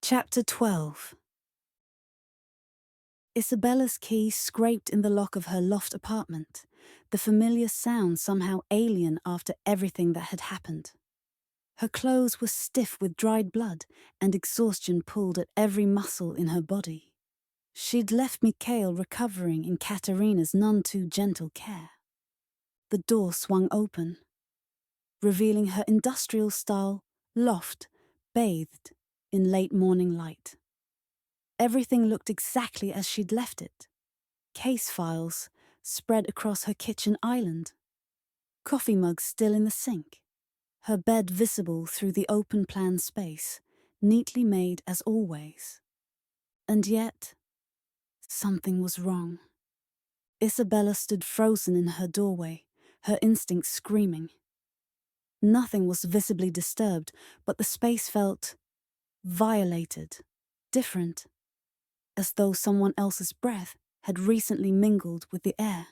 Chapter 12. Isabella's key scraped in the lock of her loft apartment, the familiar sound somehow alien after everything that had happened. Her clothes were stiff with dried blood, and exhaustion pulled at every muscle in her body. She'd left Mikhail recovering in Katerina's none-too-gentle care. The door swung open, revealing her industrial-style loft bathed in late-morning light. Everything looked exactly as she'd left it. Case files spread across her kitchen island. Coffee mugs still in the sink. Her bed visible through the open-plan space, neatly made as always. And yet, something was wrong. Isabella stood frozen in her doorway, her instincts screaming. Nothing was visibly disturbed, but the space felt violated, different, as though someone else's breath had recently mingled with the air.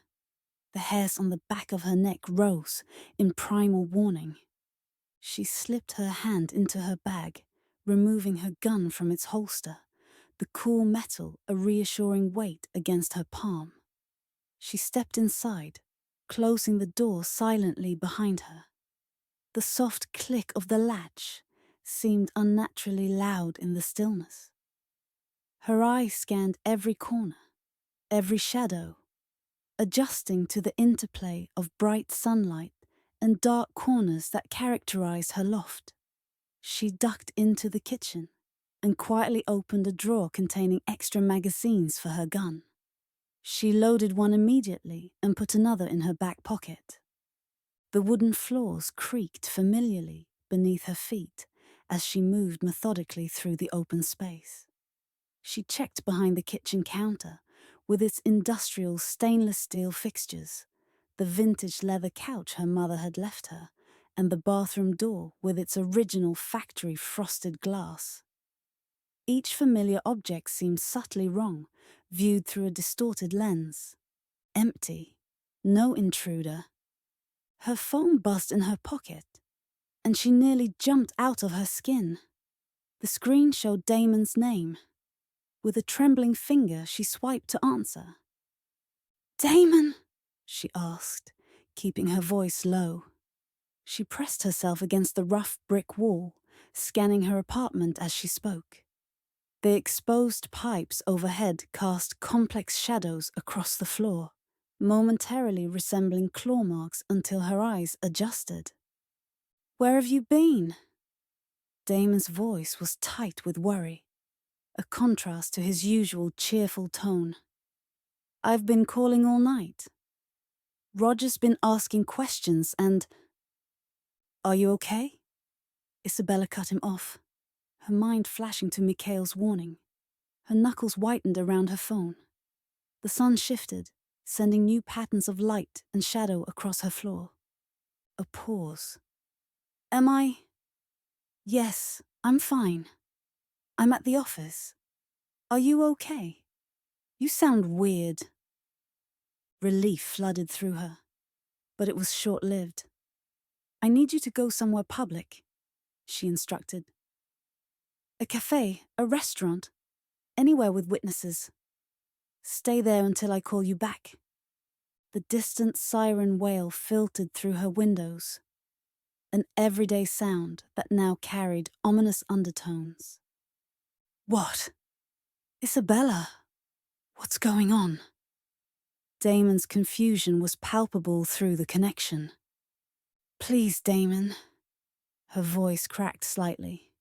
The hairs on the back of her neck rose in primal warning. She slipped her hand into her bag, removing her gun from its holster, the cool metal a reassuring weight against her palm. She stepped inside, closing the door silently behind her. The soft click of the latch seemed unnaturally loud in the stillness. Her eyes scanned every corner, every shadow, adjusting to the interplay of bright sunlight and dark corners that characterized her loft. She ducked into the kitchen and quietly opened a drawer containing extra magazines for her gun. She loaded one immediately and put another in her back pocket. The wooden floors creaked familiarly beneath her feet as she moved methodically through the open space. She checked behind the kitchen counter, with its industrial stainless steel fixtures, the vintage leather couch her mother had left her, and the bathroom door with its original factory frosted glass. Each familiar object seemed subtly wrong, viewed through a distorted lens. Empty. No intruder. Her phone buzzed in her pocket, and she nearly jumped out of her skin. The screen showed Damon's name. With a trembling finger, she swiped to answer. "Damon?" she asked, keeping her voice low. She pressed herself against the rough brick wall, scanning her apartment as she spoke. The exposed pipes overhead cast complex shadows across the floor, momentarily resembling claw marks until her eyes adjusted. "Where have you been?" Damon's voice was tight with worry, a contrast to his usual cheerful tone. "I've been calling all night. Roger's been asking questions and—" "Are you okay?" Isabella cut him off, her mind flashing to Mikhail's warning. Her knuckles whitened around her phone. The sun shifted, sending new patterns of light and shadow across her floor. A pause. "Am I—" "Yes, I'm fine. I'm at the office. Are you okay? You sound weird." Relief flooded through her, but it was short-lived. "I need you to go somewhere public," she instructed. "A cafe, a restaurant, anywhere with witnesses. Stay there until I call you back." The distant siren wail filtered through her windows, an everyday sound that now carried ominous undertones. "What? Isabella? What's going on?" Damon's confusion was palpable through the connection. "Please, Damon." Her voice cracked slightly.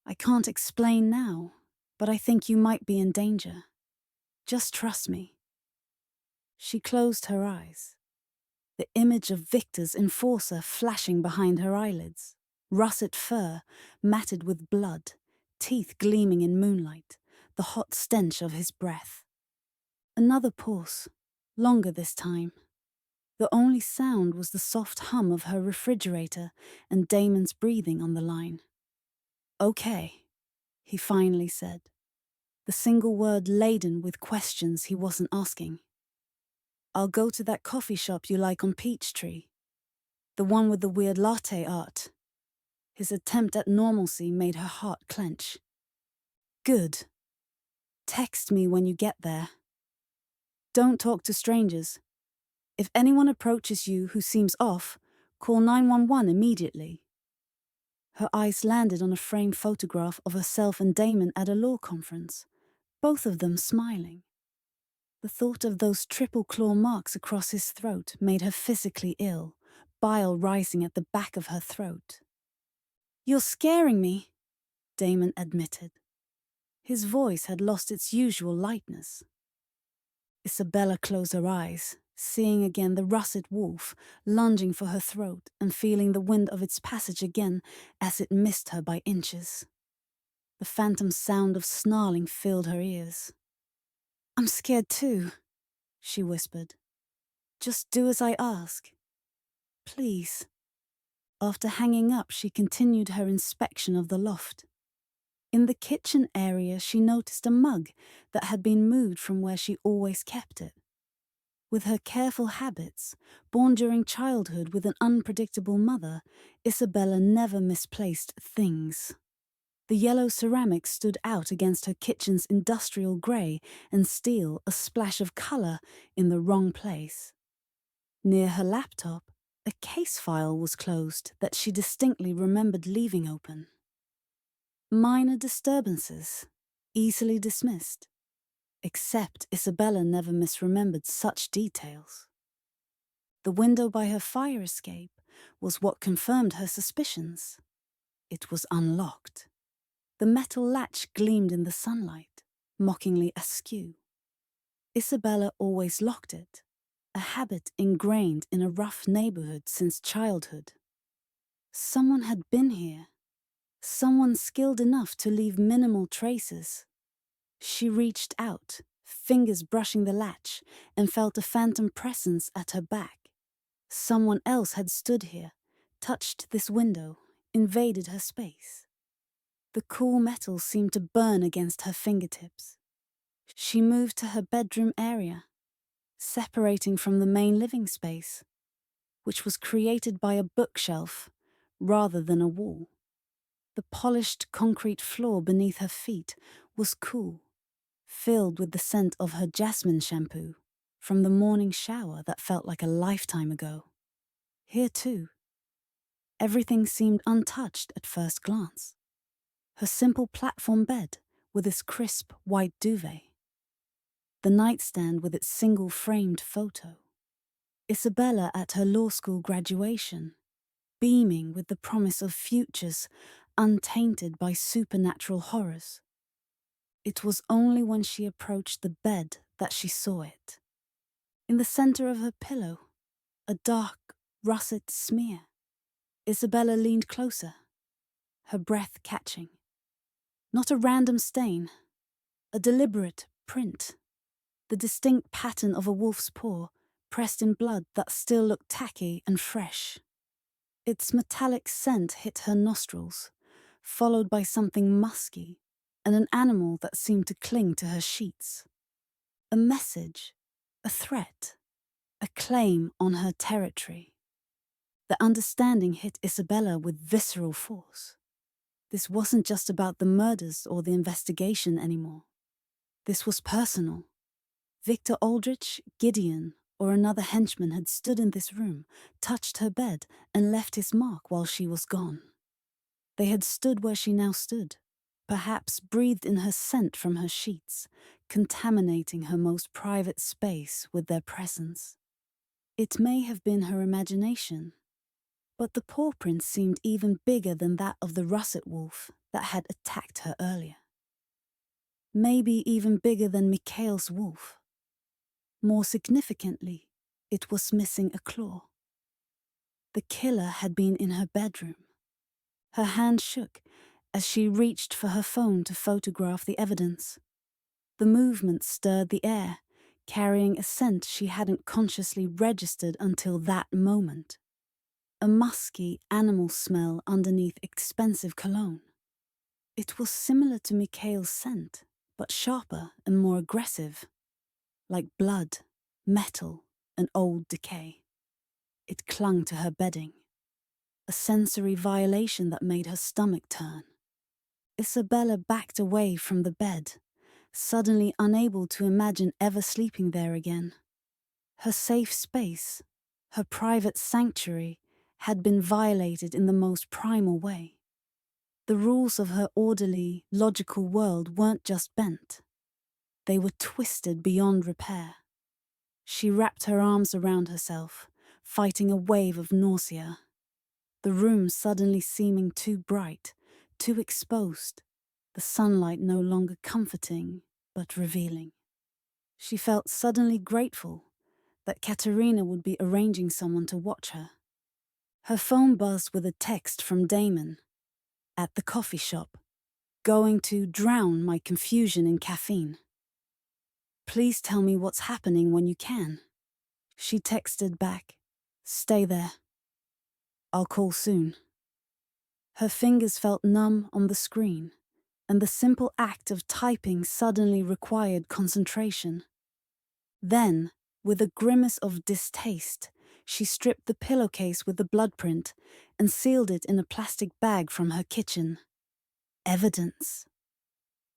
"I can't explain now, but I think you might be in danger. Just trust me." She closed her eyes, the image of Victor's enforcer flashing behind her eyelids, russet fur matted with blood, teeth gleaming in moonlight, the hot stench of his breath. Another pause, longer this time. The only sound was the soft hum of her refrigerator and Damon's breathing on the line. "Okay," he finally said, the single word laden with questions he wasn't asking. "I'll go to that coffee shop you like on Peachtree. The one with the weird latte art." His attempt at normalcy made her heart clench. Good. Text me when you get there. Don't talk to strangers. If anyone approaches you who seems off, call 911 immediately. Her eyes landed on a framed photograph of herself and Damon at a law conference, both of them smiling. The thought of those triple claw marks across his throat made her physically ill, bile rising at the back of her throat. "You're scaring me," Damon admitted. His voice had lost its usual lightness. Isabella closed her eyes, seeing again the russet wolf lunging for her throat and feeling the wind of its passage again as it missed her by inches. The phantom sound of snarling filled her ears. "I'm scared too," she whispered. "Just do as I ask. Please." After hanging up, she continued her inspection of the loft. In the kitchen area, she noticed a mug that had been moved from where she always kept it. With her careful habits, born during childhood with an unpredictable mother, Isabella never misplaced things. The yellow ceramic stood out against her kitchen's industrial grey and steel, a splash of colour in the wrong place. Near her laptop, a case file was closed that she distinctly remembered leaving open. Minor disturbances, easily dismissed. Except Isabella never misremembered such details. The window by her fire escape was what confirmed her suspicions. It was unlocked. The metal latch gleamed in the sunlight, mockingly askew. Isabella always locked it, a habit ingrained in a rough neighborhood since childhood. Someone had been here, someone skilled enough to leave minimal traces. She reached out, fingers brushing the latch, and felt a phantom presence at her back. Someone else had stood here, touched this window, invaded her space. The cool metal seemed to burn against her fingertips. She moved to her bedroom area, separating from the main living space, which was created by a bookshelf rather than a wall. The polished concrete floor beneath her feet was cool, filled with the scent of her jasmine shampoo from the morning shower that felt like a lifetime ago. Here too, everything seemed untouched at first glance. Her simple platform bed with its crisp white duvet. The nightstand with its single framed photo. Isabella at her law school graduation, beaming with the promise of futures untainted by supernatural horrors. It was only when she approached the bed that she saw it. In the center of her pillow, a dark, russet smear. Isabella leaned closer, her breath catching. Not a random stain, a deliberate print. The distinct pattern of a wolf's paw, pressed in blood that still looked tacky and fresh. Its metallic scent hit her nostrils, followed by something musky, and an animal that seemed to cling to her sheets. A message, a threat, a claim on her territory. The understanding hit Isabella with visceral force. This wasn't just about the murders or the investigation anymore. This was personal. Victor Aldrich, Gideon, or another henchman had stood in this room, touched her bed, and left his mark while she was gone. They had stood where she now stood, perhaps breathed in her scent from her sheets, contaminating her most private space with their presence. It may have been her imagination, but the paw print seemed even bigger than that of the russet wolf that had attacked her earlier. Maybe even bigger than Mikhail's wolf. More significantly, it was missing a claw. The killer had been in her bedroom. Her hand shook as she reached for her phone to photograph the evidence. The movement stirred the air, carrying a scent she hadn't consciously registered until that moment. A musky animal smell underneath expensive cologne. It was similar to Mikhail's scent, but sharper and more aggressive. Like blood, metal, and old decay. It clung to her bedding, a sensory violation that made her stomach turn. Isabella backed away from the bed, suddenly unable to imagine ever sleeping there again. Her safe space, her private sanctuary, had been violated in the most primal way. The rules of her orderly, logical world weren't just bent. They were twisted beyond repair. She wrapped her arms around herself, fighting a wave of nausea. The room suddenly seeming too bright, too exposed, the sunlight no longer comforting, but revealing. She felt suddenly grateful that Katerina would be arranging someone to watch her. Her phone buzzed with a text from Damon. At the coffee shop. Going to drown my confusion in caffeine. Please tell me what's happening when you can. She texted back. Stay there. I'll call soon. Her fingers felt numb on the screen, and the simple act of typing suddenly required concentration. Then, with a grimace of distaste, she stripped the pillowcase with the blood print and sealed it in a plastic bag from her kitchen. Evidence.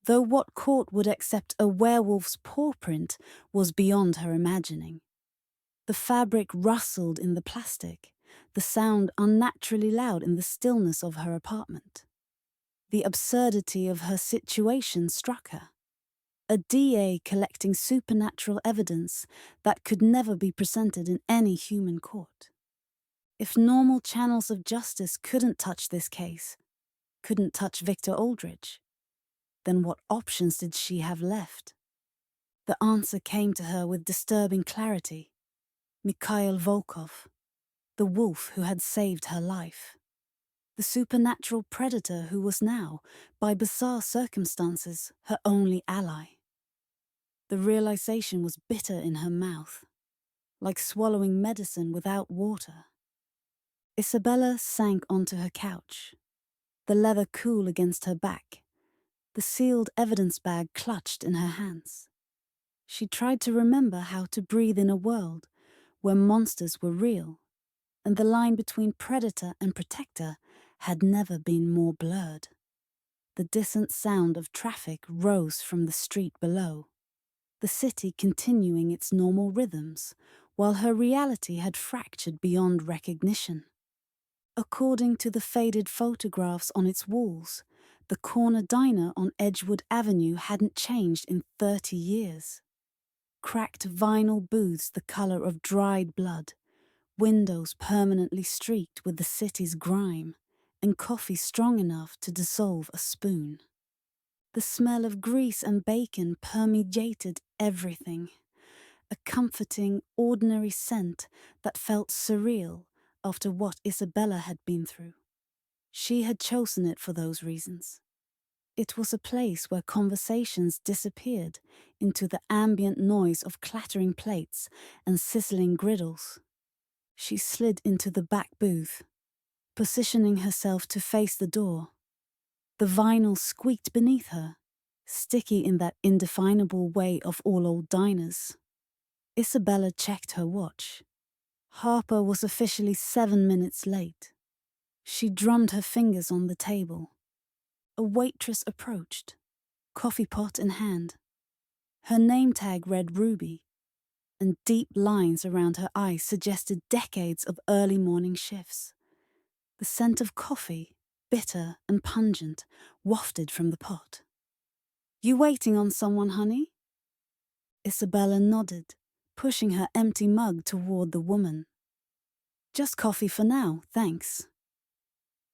Though what court would accept a werewolf's paw print was beyond her imagining. The fabric rustled in the plastic, the sound unnaturally loud in the stillness of her apartment. The absurdity of her situation struck her. A DA collecting supernatural evidence that could never be presented in any human court. If normal channels of justice couldn't touch this case, couldn't touch Victor Aldridge, then what options did she have left? The answer came to her with disturbing clarity. Mikhail Volkov, the wolf who had saved her life. The supernatural predator who was now, by bizarre circumstances, her only ally. The realization was bitter in her mouth, like swallowing medicine without water. Isabella sank onto her couch, the leather cool against her back, the sealed evidence bag clutched in her hands. She tried to remember how to breathe in a world where monsters were real, and the line between predator and protector had never been more blurred. The distant sound of traffic rose from the street below, the city continuing its normal rhythms, while her reality had fractured beyond recognition. According to the faded photographs on its walls, the corner diner on Edgewood Avenue hadn't changed in 30 years. Cracked vinyl booths the color of dried blood, windows permanently streaked with the city's grime, and coffee strong enough to dissolve a spoon. The smell of grease and bacon permeated everything, a comforting, ordinary scent that felt surreal after what Isabella had been through. She had chosen it for those reasons. It was a place where conversations disappeared into the ambient noise of clattering plates and sizzling griddles. She slid into the back booth, positioning herself to face the door. The vinyl squeaked beneath her, sticky in that indefinable way of all old diners. Isabella checked her watch. Harper was officially 7 minutes late. She drummed her fingers on the table. A waitress approached, coffee pot in hand. Her name tag read Ruby, and deep lines around her eyes suggested decades of early morning shifts. The scent of coffee, bitter and pungent, wafted from the pot. You waiting on someone, honey? Isabella nodded, pushing her empty mug toward the woman. Just coffee for now, thanks.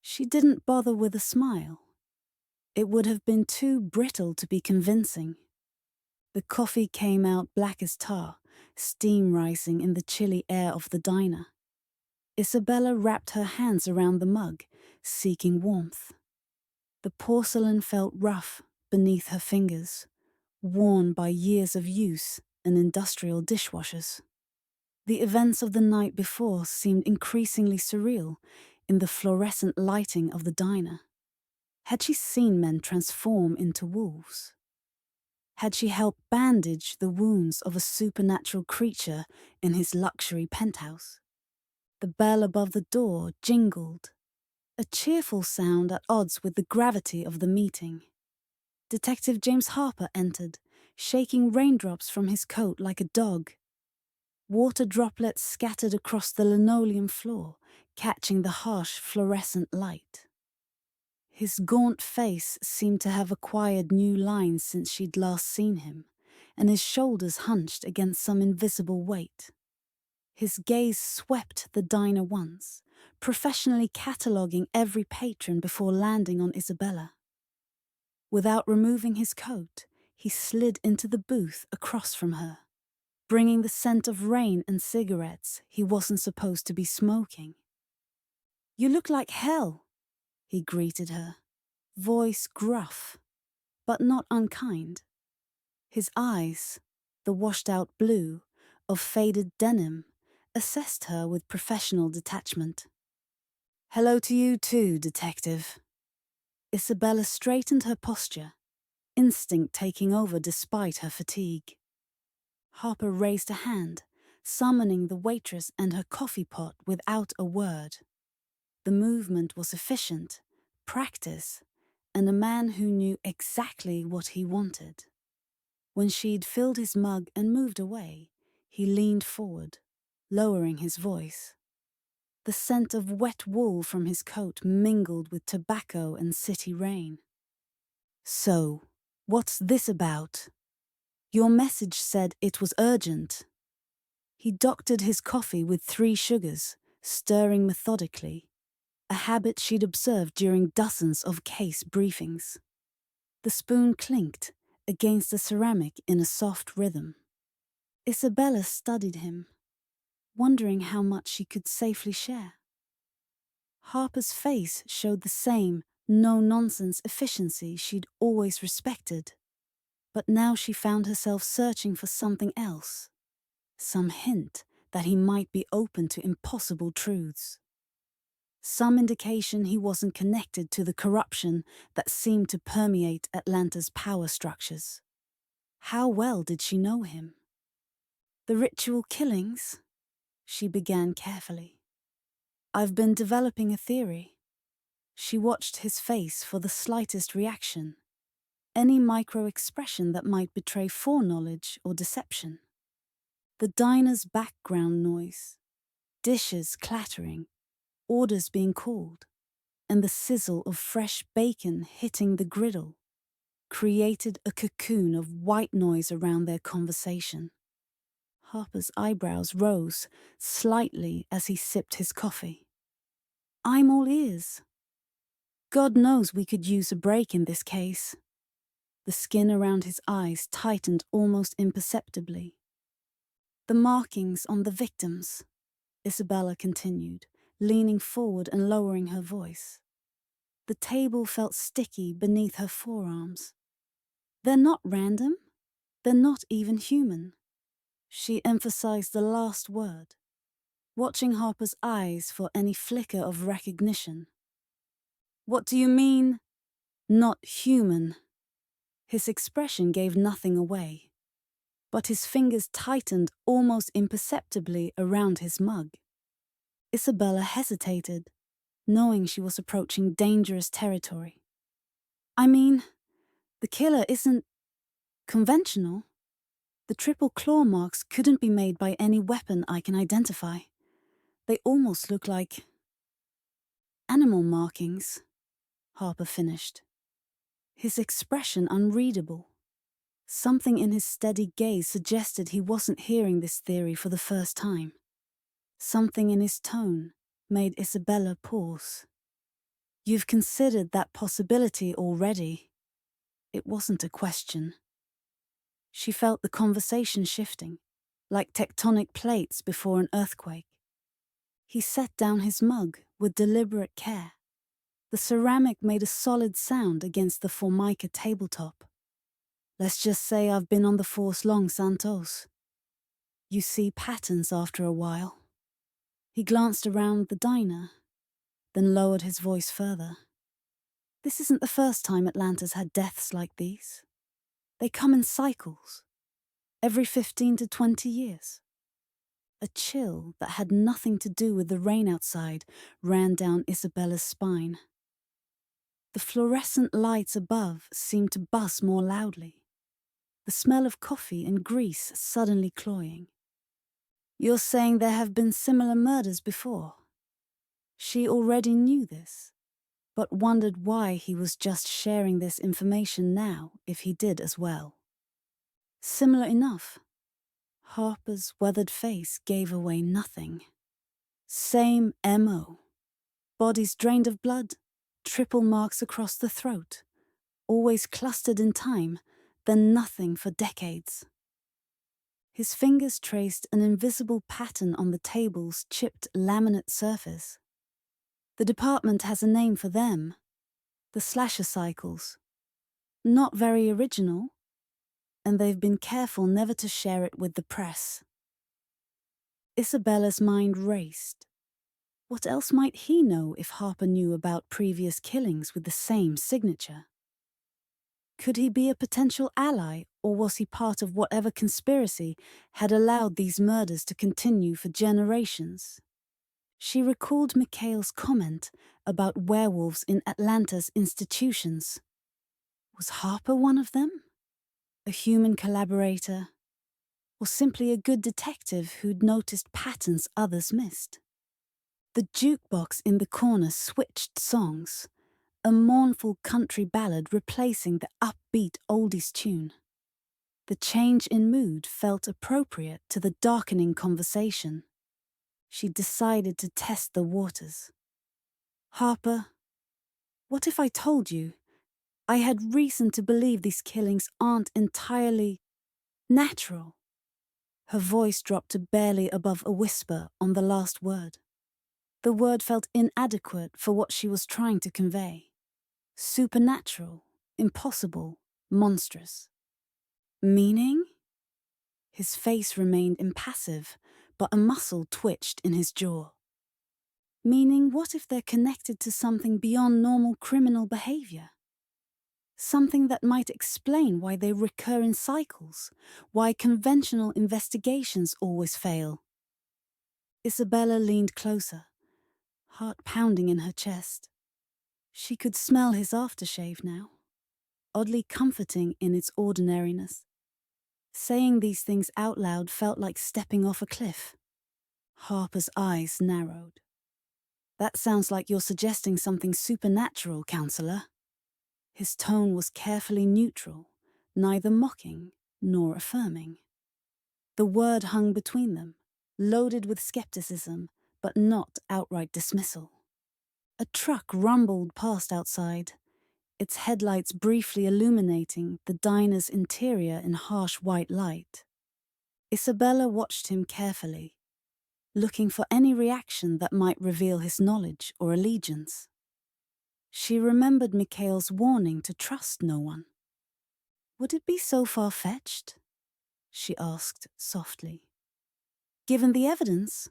She didn't bother with a smile. It would have been too brittle to be convincing. The coffee came out black as tar, steam rising in the chilly air of the diner. Isabella wrapped her hands around the mug, seeking warmth. The porcelain felt rough beneath her fingers, worn by years of use and industrial dishwashers. The events of the night before seemed increasingly surreal in the fluorescent lighting of the diner. Had she seen men transform into wolves? Had she helped bandage the wounds of a supernatural creature in his luxury penthouse? The bell above the door jingled, a cheerful sound at odds with the gravity of the meeting. Detective James Harper entered, shaking raindrops from his coat like a dog. Water droplets scattered across the linoleum floor, catching the harsh fluorescent light. His gaunt face seemed to have acquired new lines since she'd last seen him, and his shoulders hunched against some invisible weight. His gaze swept the diner once, professionally cataloguing every patron before landing on Isabella. Without removing his coat, he slid into the booth across from her, bringing the scent of rain and cigarettes he wasn't supposed to be smoking. "You look like hell," he greeted her, voice gruff, but not unkind. His eyes, the washed-out blue of faded denim, assessed her with professional detachment. "Hello to you too, detective." Isabella straightened her posture, instinct taking over despite her fatigue. Harper raised a hand, summoning the waitress and her coffee pot without a word. The movement was efficient, practice, and a man who knew exactly what he wanted. When she'd filled his mug and moved away, he leaned forward, lowering his voice. The scent of wet wool from his coat mingled with tobacco and city rain. "So, what's this about? Your message said it was urgent." He doctored his coffee with 3 sugars, stirring methodically, a habit she'd observed during dozens of case briefings. The spoon clinked against the ceramic in a soft rhythm. Isabella studied him, wondering how much she could safely share. Harper's face showed the same no-nonsense efficiency she'd always respected, but now she found herself searching for something else, some hint that he might be open to impossible truths. Some indication he wasn't connected to the corruption that seemed to permeate Atlanta's power structures. How well did she know him? "The ritual killings?" she began carefully. "I've been developing a theory." She watched his face for the slightest reaction, any micro-expression that might betray foreknowledge or deception. The diner's background noise, dishes clattering, orders being called, and the sizzle of fresh bacon hitting the griddle created a cocoon of white noise around their conversation. Harper's eyebrows rose slightly as he sipped his coffee. "I'm all ears. God knows we could use a break in this case." The skin around his eyes tightened almost imperceptibly. "The markings on the victims," Isabella continued, leaning forward and lowering her voice. The table felt sticky beneath her forearms. "They're not random. They're not even human." She emphasized the last word, watching Harper's eyes for any flicker of recognition. "What do you mean, not human?" His expression gave nothing away, but his fingers tightened almost imperceptibly around his mug. Isabella hesitated, knowing she was approaching dangerous territory. "I mean, the killer isn't conventional. The triple claw marks couldn't be made by any weapon I can identify. They almost look like animal markings," Harper finished, his expression unreadable. Something in his steady gaze suggested he wasn't hearing this theory for the first time. Something in his tone made Isabella pause. "You've considered that possibility already." It wasn't a question. She felt the conversation shifting, like tectonic plates before an earthquake. He set down his mug with deliberate care. The ceramic made a solid sound against the formica tabletop. "Let's just say I've been on the force long, Santos. You see patterns after a while." He glanced around the diner, then lowered his voice further. "This isn't the first time Atlanta's had deaths like these. They come in cycles, every 15 to 20 years. A chill that had nothing to do with the rain outside ran down Isabella's spine. The fluorescent lights above seemed to buzz more loudly, the smell of coffee and grease suddenly cloying. "You're saying there have been similar murders before?" She already knew this, but wondered why he was just sharing this information now if he did as well. Similar enough. Harper's weathered face gave away nothing. Same MO. Bodies drained of blood, triple marks across the throat, always clustered in time, then nothing for decades. His fingers traced an invisible pattern on the table's chipped laminate surface. The department has a name for them, the slasher cycles. Not very original, and they've been careful never to share it with the press. Isabella's mind raced. What else might he know if Harper knew about previous killings with the same signature? Could he be a potential ally, or was he part of whatever conspiracy had allowed these murders to continue for generations? She recalled Mikhail's comment about werewolves in Atlanta's institutions. Was Harper one of them? A human collaborator? Or simply a good detective who'd noticed patterns others missed? The jukebox in the corner switched songs, a mournful country ballad replacing the upbeat oldies tune. The change in mood felt appropriate to the darkening conversation. She decided to test the waters. "Harper, what if I told you I had reason to believe these killings aren't entirely natural?" Her voice dropped to barely above a whisper on the last word. The word felt inadequate for what she was trying to convey. Supernatural, impossible, monstrous. Meaning? His face remained impassive, but a muscle twitched in his jaw. Meaning, what if they're connected to something beyond normal criminal behavior? Something that might explain why they recur in cycles, why conventional investigations always fail. Isabella leaned closer, heart pounding in her chest. She could smell his aftershave now, oddly comforting in its ordinariness. Saying these things out loud felt like stepping off a cliff. Harper's eyes narrowed. "That sounds like you're suggesting something supernatural, counselor." His tone was carefully neutral, neither mocking nor affirming. The word hung between them, loaded with skepticism, but not outright dismissal. A truck rumbled past outside, its headlights briefly illuminating the diner's interior in harsh white light. Isabella watched him carefully, looking for any reaction that might reveal his knowledge or allegiance. She remembered Mikhail's warning to trust no one. "Would it be so far-fetched?" she asked softly. "Given the evidence?"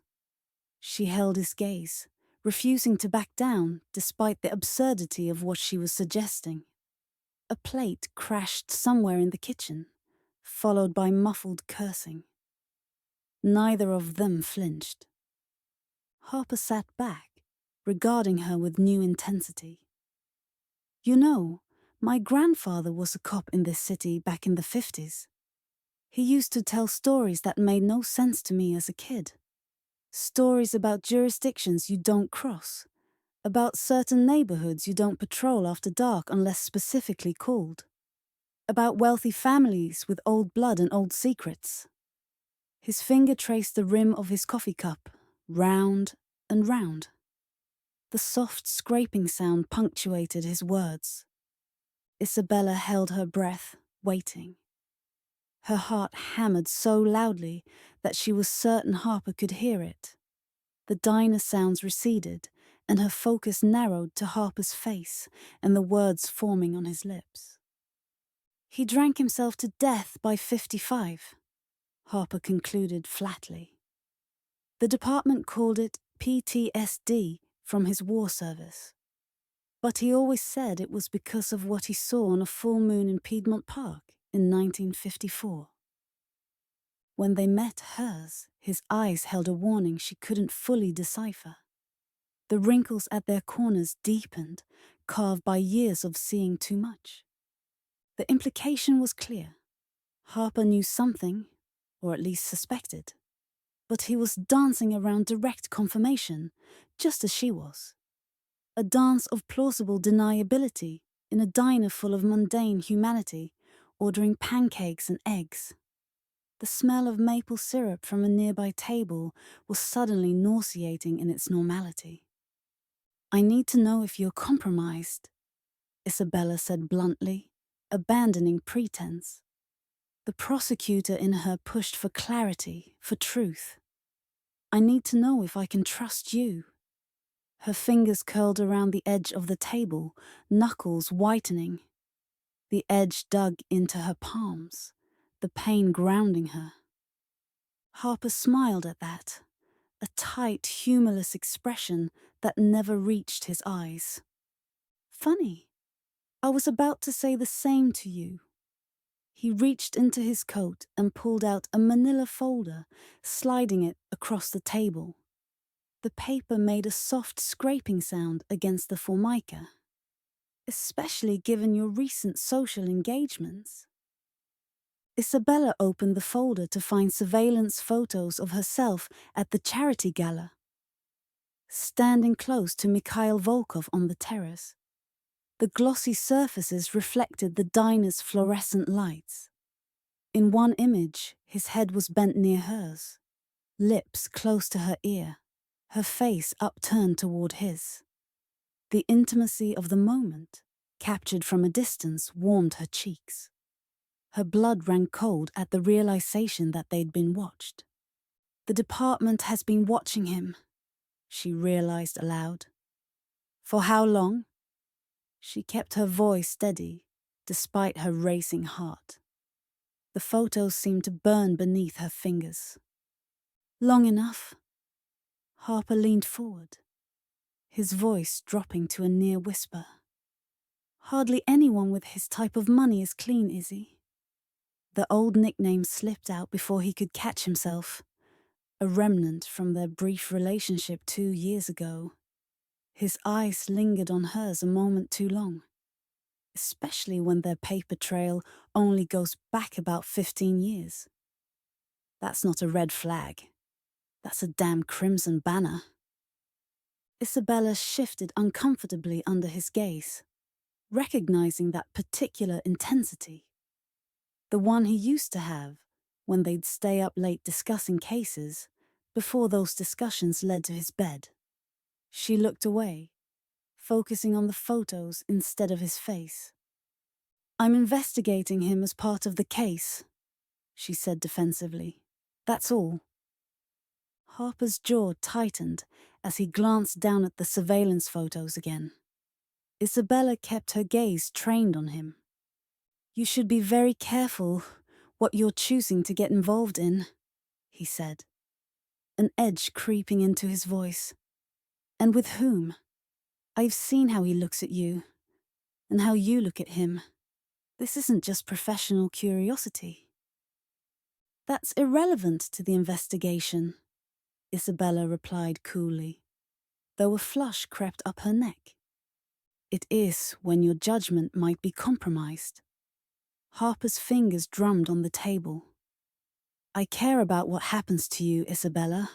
She held his gaze, refusing to back down despite the absurdity of what she was suggesting. A plate crashed somewhere in the kitchen, followed by muffled cursing. Neither of them flinched. Harper sat back, regarding her with new intensity. "You know, my grandfather was a cop in this city back in the 50s. He used to tell stories that made no sense to me as a kid. Stories about jurisdictions you don't cross, about certain neighborhoods you don't patrol after dark unless specifically called, about wealthy families with old blood and old secrets." His finger traced the rim of his coffee cup, round and round. The soft scraping sound punctuated his words. Isabella held her breath, waiting. Her heart hammered so loudly that she was certain Harper could hear it. The diner sounds receded, and her focus narrowed to Harper's face and the words forming on his lips. "He drank himself to death by 55, Harper concluded flatly. The department called it PTSD from his war service. But he always said it was because of what he saw on a full moon in Piedmont Park in 1954. When they met hers, his eyes held a warning she couldn't fully decipher. The wrinkles at their corners deepened, carved by years of seeing too much. The implication was clear. Harper knew something, or at least suspected. But he was dancing around direct confirmation, just as she was. A dance of plausible deniability in a diner full of mundane humanity, ordering pancakes and eggs. The smell of maple syrup from a nearby table was suddenly nauseating in its normality. "I need to know if you're compromised," Isabella said bluntly, abandoning pretense. The prosecutor in her pushed for clarity, for truth. "I need to know if I can trust you." Her fingers curled around the edge of the table, knuckles whitening. The edge dug into her palms, the pain grounding her. Harper smiled at that, a tight, humorless expression that never reached his eyes. "Funny. I was about to say the same to you." He reached into his coat and pulled out a manila folder, sliding it across the table. The paper made a soft scraping sound against the formica. "Especially given your recent social engagements." Isabella opened the folder to find surveillance photos of herself at the charity gala, standing close to Mikhail Volkov on the terrace. The glossy surfaces reflected the diner's fluorescent lights. In one image, his head was bent near hers, lips close to her ear, her face upturned toward his. The intimacy of the moment, captured from a distance, warmed her cheeks. Her blood ran cold at the realization that they'd been watched. "The department has been watching him," she realized aloud. "For how long?" She kept her voice steady, despite her racing heart. The photos seemed to burn beneath her fingers. "Long enough." Harper leaned forward, his voice dropping to a near whisper. "Hardly anyone with his type of money is clean, Izzy." The old nickname slipped out before he could catch himself, a remnant from their brief relationship 2 years ago. His eyes lingered on hers a moment too long, especially when their paper trail only goes back about 15 years. That's not a red flag. That's a damn crimson banner. Isabella shifted uncomfortably under his gaze, recognizing that particular intensity. The one he used to have when they'd stay up late discussing cases, before those discussions led to his bed. She looked away, focusing on the photos instead of his face. "I'm investigating him as part of the case," she said defensively. "That's all." Harper's jaw tightened as he glanced down at the surveillance photos again. Isabella kept her gaze trained on him. "You should be very careful what you're choosing to get involved in," he said, an edge creeping into his voice. "And with whom? I've seen how he looks at you, and how you look at him. This isn't just professional curiosity." "That's irrelevant to the investigation," Isabella replied coolly, though a flush crept up her neck. "It is when your judgment might be compromised." Harper's fingers drummed on the table. "I care about what happens to you, Isabella.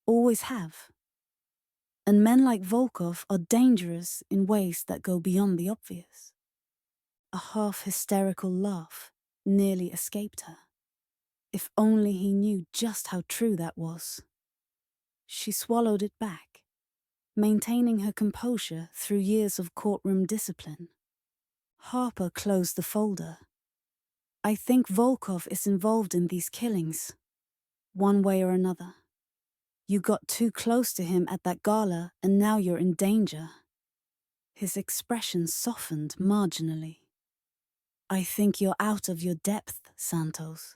Always have. And men like Volkov are dangerous in ways that go beyond the obvious." A half-hysterical laugh nearly escaped her. If only he knew just how true that was. She swallowed it back, maintaining her composure through years of courtroom discipline. Harper closed the folder. "I think Volkov is involved in these killings, one way or another. You got too close to him at that gala, and now you're in danger." His expression softened marginally. "I think you're out of your depth, Santos."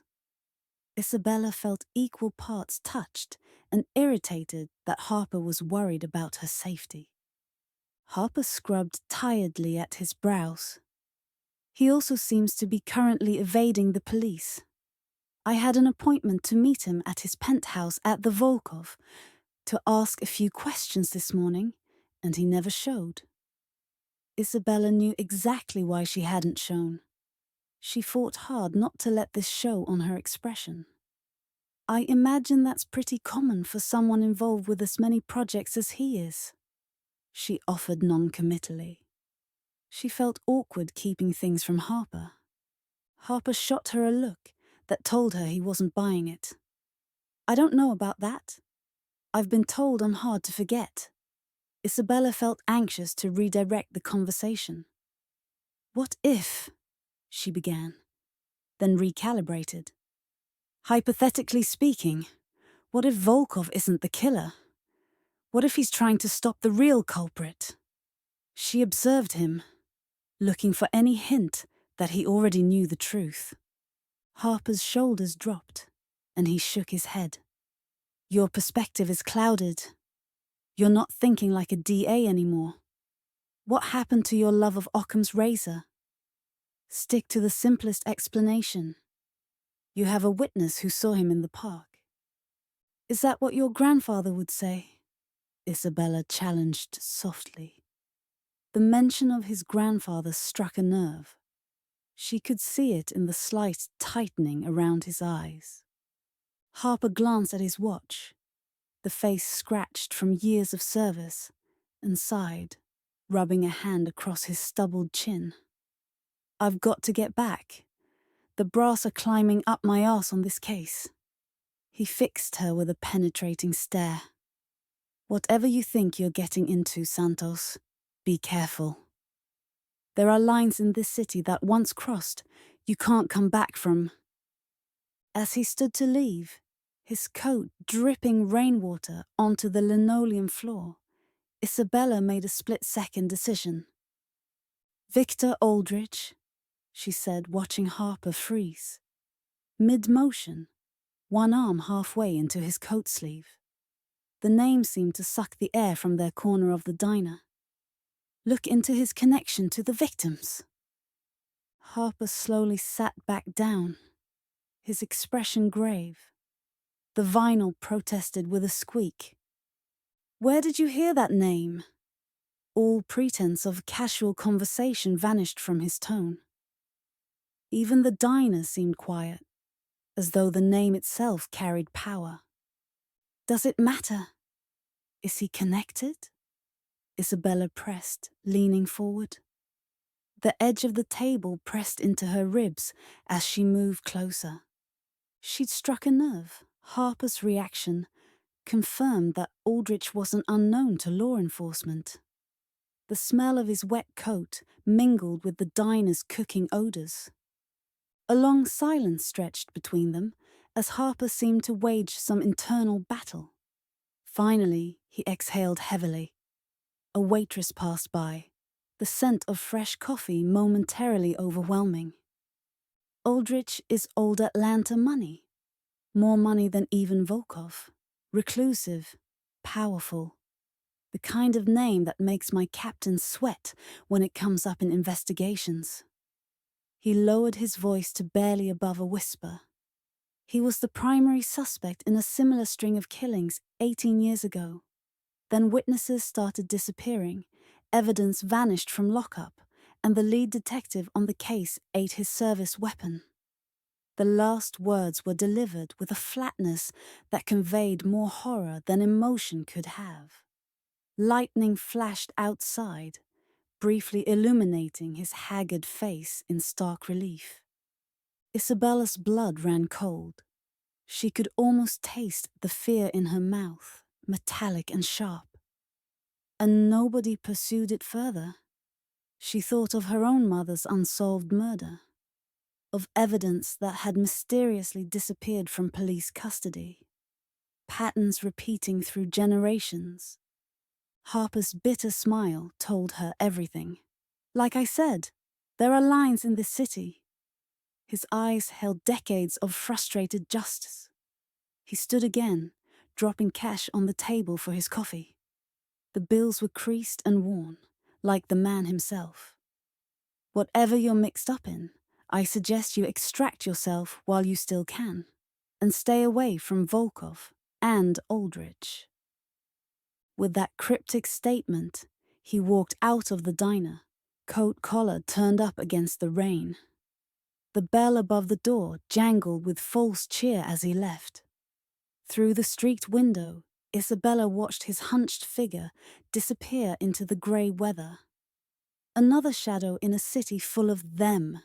Isabella felt equal parts touched and irritated that Harper was worried about her safety. Harper scrubbed tiredly at his brows. "He also seems to be currently evading the police." I had an appointment to meet him at his penthouse at the Volkov to ask a few questions this morning, and he never showed. Isabella knew exactly why she hadn't shown. She fought hard not to let this show on her expression. I imagine that's pretty common for someone involved with as many projects as he is, she offered non-committally. She felt awkward keeping things from Harper. Harper shot her a look that told her he wasn't buying it. I don't know about that. I've been told I'm hard to forget. Isabella felt anxious to redirect the conversation. What if, she began, then recalibrated. Hypothetically speaking, what if Volkov isn't the killer? What if he's trying to stop the real culprit? She observed him, looking for any hint that he already knew the truth. Harper's shoulders dropped, and he shook his head. Your perspective is clouded. You're not thinking like a DA anymore. What happened to your love of Occam's razor? Stick to the simplest explanation. You have a witness who saw him in the park. Is that what your grandfather would say? Isabella challenged softly. The mention of his grandfather struck a nerve. She could see it in the slight tightening around his eyes. Harper glanced at his watch, the face scratched from years of service, and sighed, rubbing a hand across his stubbled chin. I've got to get back. The brass are climbing up my arse on this case. He fixed her with a penetrating stare. Whatever you think you're getting into, Santos, be careful. There are lines in this city that once crossed, you can't come back from. As he stood to leave, his coat dripping rainwater onto the linoleum floor, Isabella made a split-second decision. Victor Aldrich, she said, watching Harper freeze. Mid-motion, one arm halfway into his coat sleeve. The name seemed to suck the air from their corner of the diner. Look into his connection to the victims. Harper slowly sat back down, his expression grave. The vinyl protested with a squeak. Where did you hear that name? All pretense of casual conversation vanished from his tone. Even the diner seemed quiet, as though the name itself carried power. Does it matter? Is he connected? Isabella pressed, leaning forward. The edge of the table pressed into her ribs as she moved closer. She'd struck a nerve. Harper's reaction confirmed that Aldrich wasn't unknown to law enforcement. The smell of his wet coat mingled with the diner's cooking odors. A long silence stretched between them as Harper seemed to wage some internal battle. Finally, he exhaled heavily. A waitress passed by, the scent of fresh coffee momentarily overwhelming. Aldrich is old Atlanta money. More money than even Volkov. Reclusive, powerful. The kind of name that makes my captain sweat when it comes up in investigations. He lowered his voice to barely above a whisper. He was the primary suspect in a similar string of killings 18 years ago. Then witnesses started disappearing, evidence vanished from lockup, and the lead detective on the case ate his service weapon. The last words were delivered with a flatness that conveyed more horror than emotion could have. Lightning flashed outside, briefly illuminating his haggard face in stark relief. Isabella's blood ran cold. She could almost taste the fear in her mouth, metallic and sharp. And nobody pursued it further. She thought of her own mother's unsolved murder, of evidence that had mysteriously disappeared from police custody, patterns repeating through generations. Harper's bitter smile told her everything. Like I said, there are lines in this city. His eyes held decades of frustrated justice. He stood again, dropping cash on the table for his coffee. The bills were creased and worn, like the man himself. Whatever you're mixed up in, I suggest you extract yourself while you still can. and stay away from Volkov and Aldrich. With that cryptic statement, he walked out of the diner, coat collar turned up against the rain. The bell above the door jangled with false cheer as he left. Through the streaked window, Isabella watched his hunched figure disappear into the grey weather. Another shadow in a city full of them.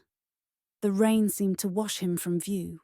The rain seemed to wash him from view.